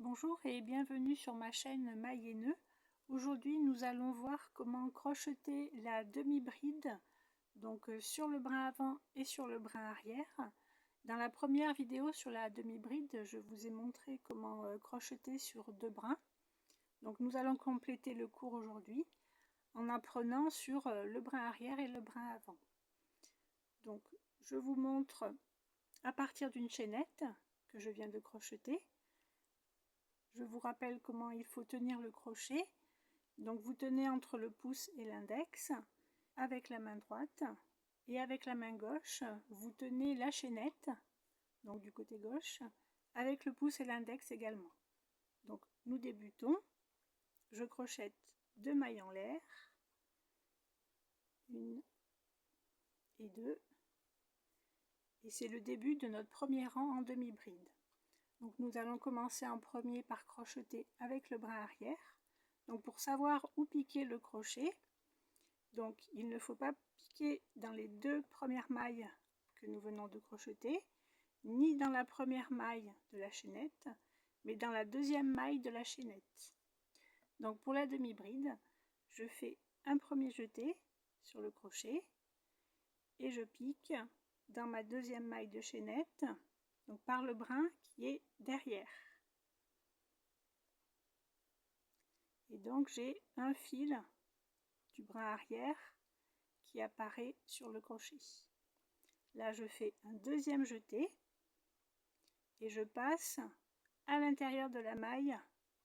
Bonjour et bienvenue sur ma chaîne Mailles et Nœuds. Aujourd'hui nous allons voir comment crocheter la demi-bride donc sur le brin avant et sur le brin arrière. Dans la première vidéo sur la demi-bride, je vous ai montré comment crocheter sur deux brins. Donc nous allons compléter le cours aujourd'hui en apprenant sur le brin arrière et le brin avant. Donc je vous montre à partir d'une chaînette que je viens de crocheter. Je vous rappelle comment il faut tenir le crochet. Donc vous tenez entre le pouce et l'index avec la main droite et avec la main gauche vous tenez la chaînette, donc du côté gauche, avec le pouce et l'index également. Donc nous débutons. Je crochette 2 mailles en l'air, 1 et 2, et c'est le début de notre premier rang en demi-bride. Donc nous allons commencer en premier par crocheter avec le brin arrière. Donc pour savoir où piquer le crochet, donc il ne faut pas piquer dans les deux premières mailles que nous venons de crocheter, ni dans la première maille de la chaînette, mais dans la deuxième maille de la chaînette. Donc pour la demi-bride, je fais un premier jeté sur le crochet et je pique dans ma deuxième maille de chaînette, donc par le brin qui est derrière. Et donc j'ai un fil du brin arrière qui apparaît sur le crochet. Là je fais un deuxième jeté et je passe à l'intérieur de la maille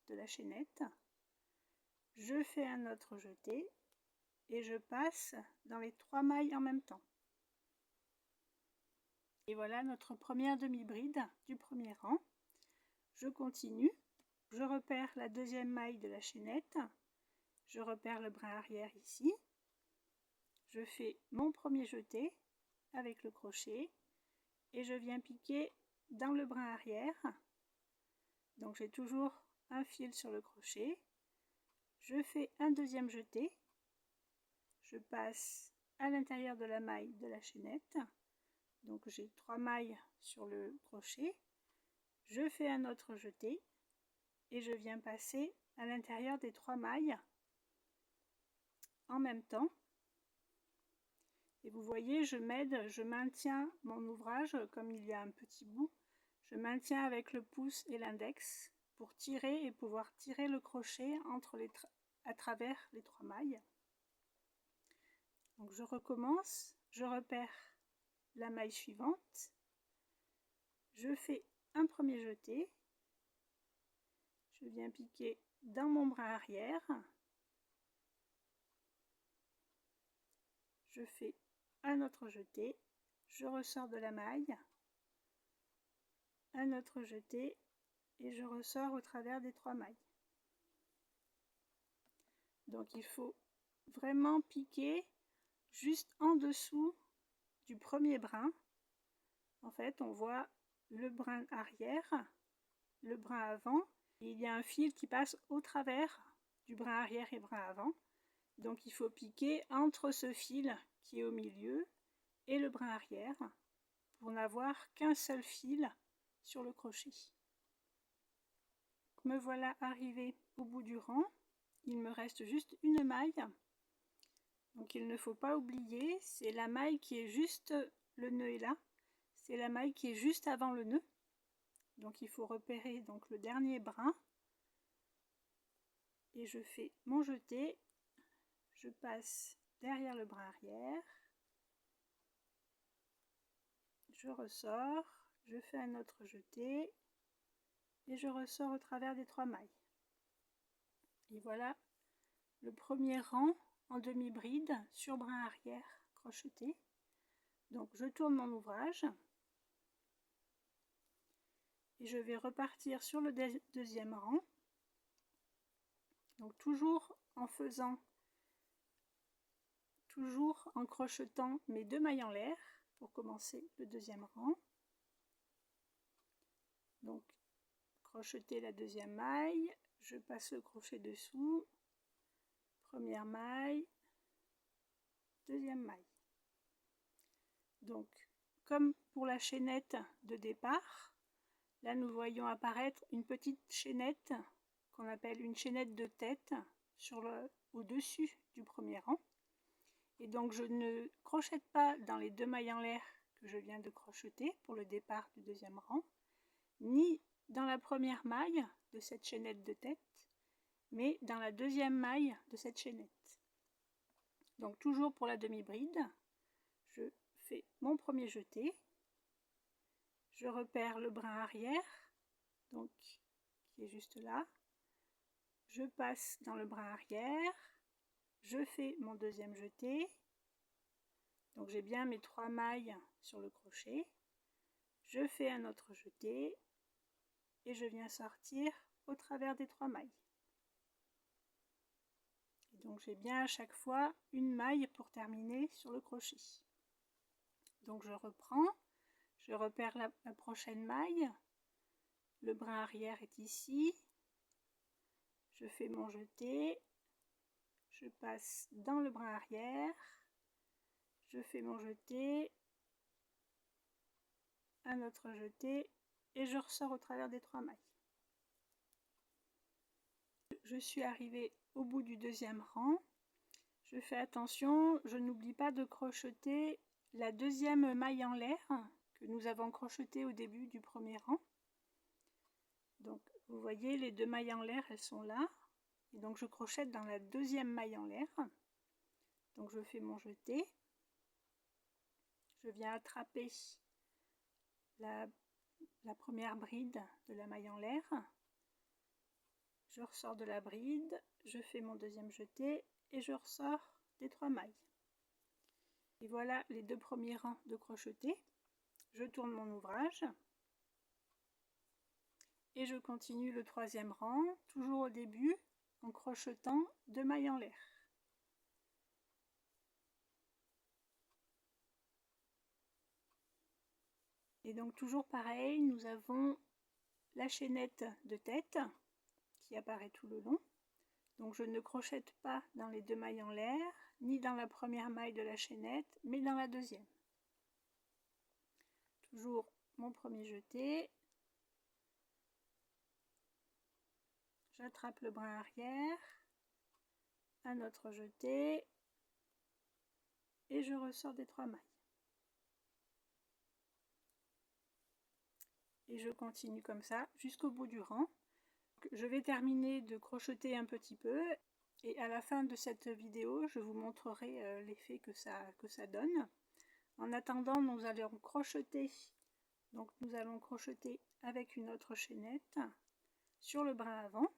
de la chaînette. Je fais un autre jeté et je passe dans les 3 mailles en même temps. Et voilà notre première demi-bride du premier rang. Je continue, je repère la deuxième maille de la chaînette, je repère le brin arrière ici, je fais mon premier jeté avec le crochet et je viens piquer dans le brin arrière. Donc j'ai toujours un fil sur le crochet, je fais un deuxième jeté, je passe à l'intérieur de la maille de la chaînette, donc j'ai 3 mailles sur le crochet, je fais un autre jeté et je viens passer à l'intérieur des 3 mailles en même temps. Et vous voyez, je m'aide, je maintiens mon ouvrage comme il y a un petit bout, je maintiens avec le pouce et l'index pour tirer et pouvoir tirer le crochet à travers les 3 mailles. Donc je recommence, je repère la maille suivante, je fais un premier jeté, je viens piquer dans mon brin arrière, je fais un autre jeté, je ressors de la maille, un autre jeté et je ressors au travers des 3 mailles. Donc il faut vraiment piquer juste en dessous du premier brin. En fait on voit le brin arrière, le brin avant, et il y a un fil qui passe au travers du brin arrière et brin avant. Donc il faut piquer entre ce fil qui est au milieu et le brin arrière pour n'avoir qu'un seul fil sur le crochet. Me voilà arrivé au bout du rang. Il me reste juste une maille. Donc il ne faut pas oublier, c'est la maille qui est juste, le nœud est là, c'est la maille qui est juste avant le nœud. Donc il faut repérer donc le dernier brin et je fais mon jeté, je passe derrière le brin arrière, je ressors, je fais un autre jeté et je ressors au travers des 3 mailles. Et voilà le premier rang en demi-bride sur brin arrière crocheté. Donc je tourne mon ouvrage et je vais repartir sur le deuxième rang. Donc toujours en crochetant mes 2 mailles en l'air pour commencer le deuxième rang. Donc crocheter la deuxième maille, je passe le crochet dessous, première maille, deuxième maille. Donc comme pour la chaînette de départ, Là, nous voyons apparaître une petite chaînette qu'on appelle une chaînette de tête au-dessus du premier rang. Et donc, je ne crochète pas dans les 2 mailles en l'air que je viens de crocheter pour le départ du deuxième rang, ni dans la première maille de cette chaînette de tête, mais dans la deuxième maille de cette chaînette. Donc, toujours pour la demi-bride, je fais mon premier jeté, je repère le brin arrière, donc qui est juste là, je passe dans le brin arrière, je fais mon deuxième jeté, donc j'ai bien mes 3 mailles sur le crochet, je fais un autre jeté et je viens sortir au travers des 3 mailles. Et donc j'ai bien à chaque fois une maille pour terminer sur le crochet. Donc je reprends, je repère la prochaine maille, le brin arrière est ici, je fais mon jeté, je passe dans le brin arrière, je fais mon jeté, un autre jeté et je ressors au travers des 3 mailles. Je suis arrivée au bout du deuxième rang, je fais attention, je n'oublie pas de crocheter la deuxième maille en l'air que nous avons crochetée au début du premier rang. Donc vous voyez les 2 mailles en l'air, elles sont là, et donc je crochète dans la deuxième maille en l'air. Donc je fais mon jeté, je viens attraper la première bride de la maille en l'air, je ressors de la bride, je fais mon deuxième jeté et je ressors des 3 mailles. Et voilà les 2 premiers rangs de crochetés. Je tourne mon ouvrage et je continue le 3e rang, toujours au début en crochetant 2 mailles en l'air. Et donc toujours pareil, nous avons la chaînette de tête qui apparaît tout le long. Donc je ne crochète pas dans les 2 mailles en l'air, ni dans la première maille de la chaînette, mais dans la deuxième. Toujours mon premier jeté, j'attrape le brin arrière, un autre jeté, et je ressors des 3 mailles. Et je continue comme ça jusqu'au bout du rang. Je vais terminer de crocheter un petit peu et à la fin de cette vidéo je vous montrerai l'effet que ça donne. En attendant, nous allons crocheter, donc nous allons crocheter avec une autre chaînette sur le brin avant.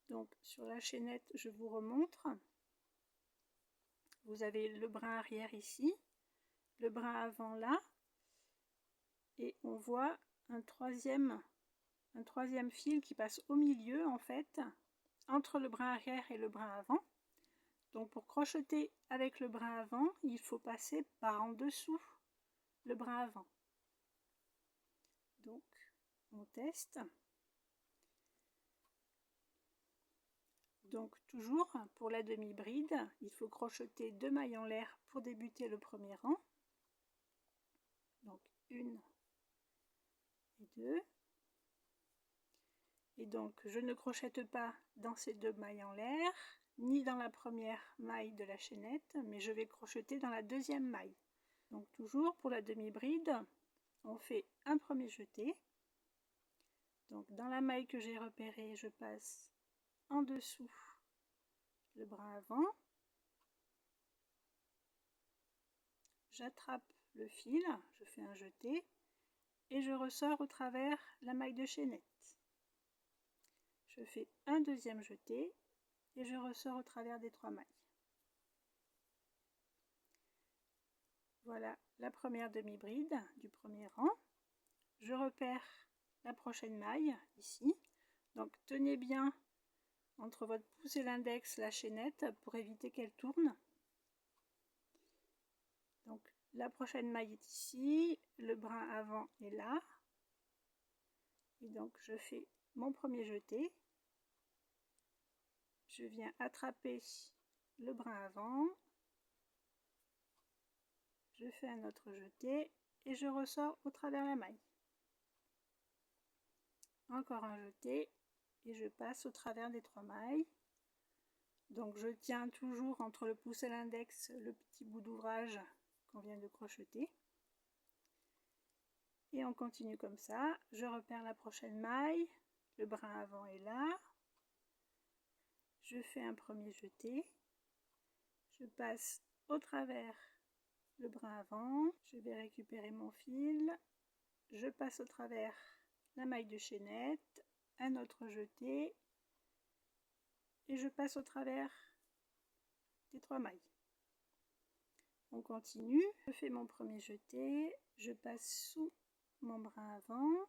Donc sur la chaînette, je vous remontre, vous avez le brin arrière ici, le brin avant là, et on voit un troisième fil qui passe au milieu en fait, entre le brin arrière et le brin avant. Donc pour crocheter avec le brin avant, il faut passer par en dessous le brin avant. Donc on teste. Donc toujours pour la demi-bride, il faut crocheter 2 mailles en l'air pour débuter le premier rang. Donc 1 et 2. Et donc je ne crochète pas dans ces 2 mailles en l'air, ni dans la première maille de la chaînette, mais je vais crocheter dans la deuxième maille. Donc toujours pour la demi-bride, on fait un premier jeté. Donc dans la maille que j'ai repérée, je passe en dessous le brin avant, j'attrape le fil, je fais un jeté et je ressors au travers la maille de chaînette. Je fais un deuxième jeté et je ressors au travers des 3 mailles. Voilà la première demi-bride du premier rang. Je repère la prochaine maille ici. Donc tenez bien entre votre pouce et l'index la chaînette pour éviter qu'elle tourne. Donc la prochaine maille est ici, le brin avant est là. Et donc je fais mon premier jeté. Je viens attraper le brin avant. Je fais un autre jeté et je ressors au travers la maille. encore un jeté et je passe au travers des 3 mailles. Donc je tiens toujours entre le pouce et l'index le petit bout d'ouvrage qu'on vient de crocheter. Et on continue comme ça. Je repère la prochaine maille, le brin avant est là. Je fais un premier jeté. Je passe au travers le brin avant. Je vais récupérer mon fil. Je passe au travers la maille de chaînette, un autre jeté et je passe au travers des 3 mailles. On continue, je fais mon premier jeté, je passe sous mon brin avant,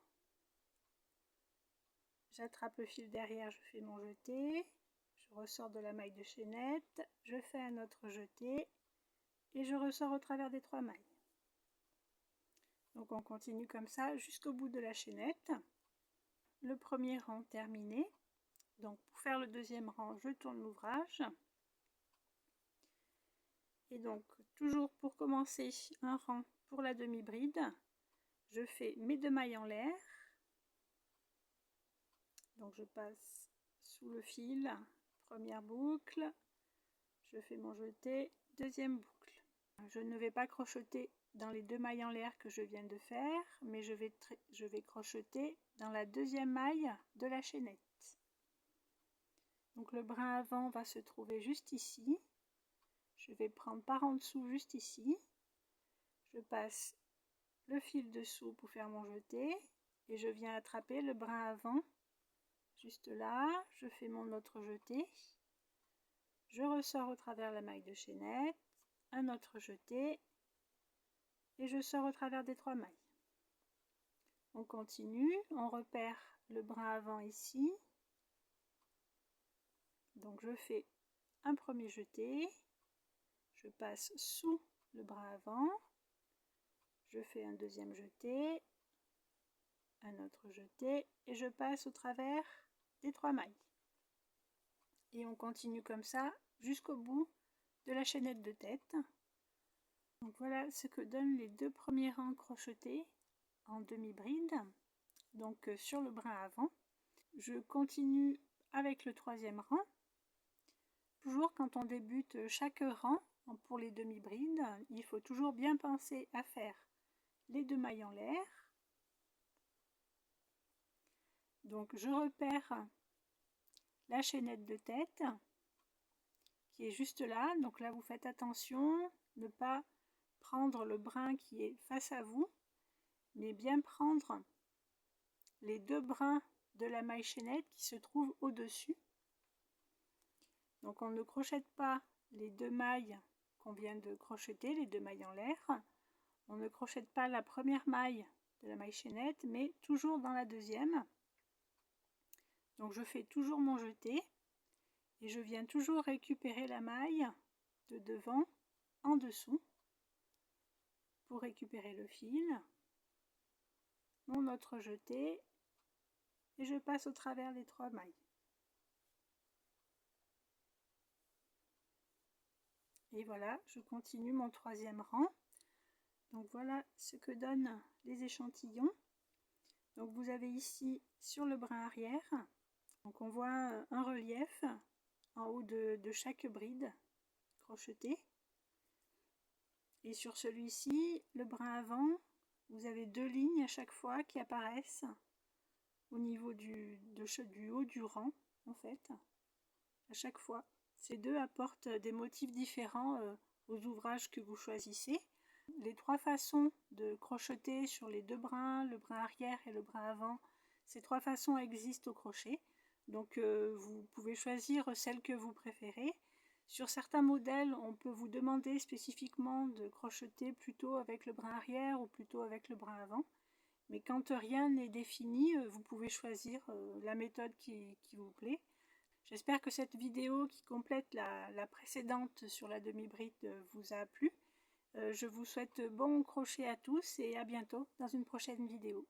j'attrape le fil derrière, je fais mon jeté, je ressors de la maille de chaînette, je fais un autre jeté et je ressors au travers des 3 mailles. Donc on continue comme ça jusqu'au bout de la chaînette. Le premier rang terminé. Donc pour faire le deuxième rang, je tourne l'ouvrage. Et donc toujours pour commencer un rang pour la demi-bride, je fais mes 2 mailles en l'air. Donc je passe sous le fil, première boucle, je fais mon jeté, deuxième boucle. Je ne vais pas crocheter dans les 2 mailles en l'air que je viens de faire, mais je vais crocheter dans la deuxième maille de la chaînette. Donc le brin avant va se trouver juste ici. Je vais prendre par en dessous juste ici. Je passe le fil dessous pour faire mon jeté et je viens attraper le brin avant juste là. Je fais mon autre jeté. Je ressors au travers la maille de chaînette, un autre jeté et je sors au travers des 3 mailles. On continue, on repère le brin avant ici. Donc je fais un premier jeté, je passe sous le brin avant, je fais un deuxième jeté, un autre jeté et je passe au travers des 3 mailles. Et on continue comme ça jusqu'au bout de la chaînette de tête. Donc voilà ce que donnent les 2 premiers rangs crochetés en demi-bride. Donc sur le brin avant, je continue avec le 3e rang. Toujours quand on débute chaque rang pour les demi-brides, il faut toujours bien penser à faire les 2 mailles en l'air. Donc je repère la chaînette de tête qui est juste là. Donc là vous faites attention, ne pas prendre le brin qui est face à vous, mais bien prendre les 2 brins de la maille chaînette qui se trouvent au-dessus. Donc on ne crochette pas les 2 mailles qu'on vient de crocheter, les 2 mailles en l'air. On ne crochette pas la première maille de la maille chaînette, mais toujours dans la deuxième. Donc je fais toujours mon jeté et je viens toujours récupérer la maille de devant en dessous pour récupérer le fil, mon autre jeté et je passe au travers des 3 mailles. Et voilà, je continue mon 3e rang. Donc voilà ce que donnent les échantillons. Donc vous avez ici sur le brin arrière, donc on voit un relief en haut de chaque bride crochetée. Et sur celui-ci, le brin avant, vous avez 2 lignes à chaque fois qui apparaissent au niveau du haut du rang, en fait, à chaque fois. Ces 2 apportent des motifs différents aux ouvrages que vous choisissez. Les 3 façons de crocheter sur les 2 brins, le brin arrière et le brin avant, ces 3 façons existent au crochet. Donc vous pouvez choisir celle que vous préférez. Sur certains modèles, on peut vous demander spécifiquement de crocheter plutôt avec le brin arrière ou plutôt avec le brin avant. Mais quand rien n'est défini, vous pouvez choisir la méthode qui vous plaît. J'espère que cette vidéo qui complète la précédente sur la demi-bride vous a plu. Je vous souhaite bon crochet à tous et à bientôt dans une prochaine vidéo.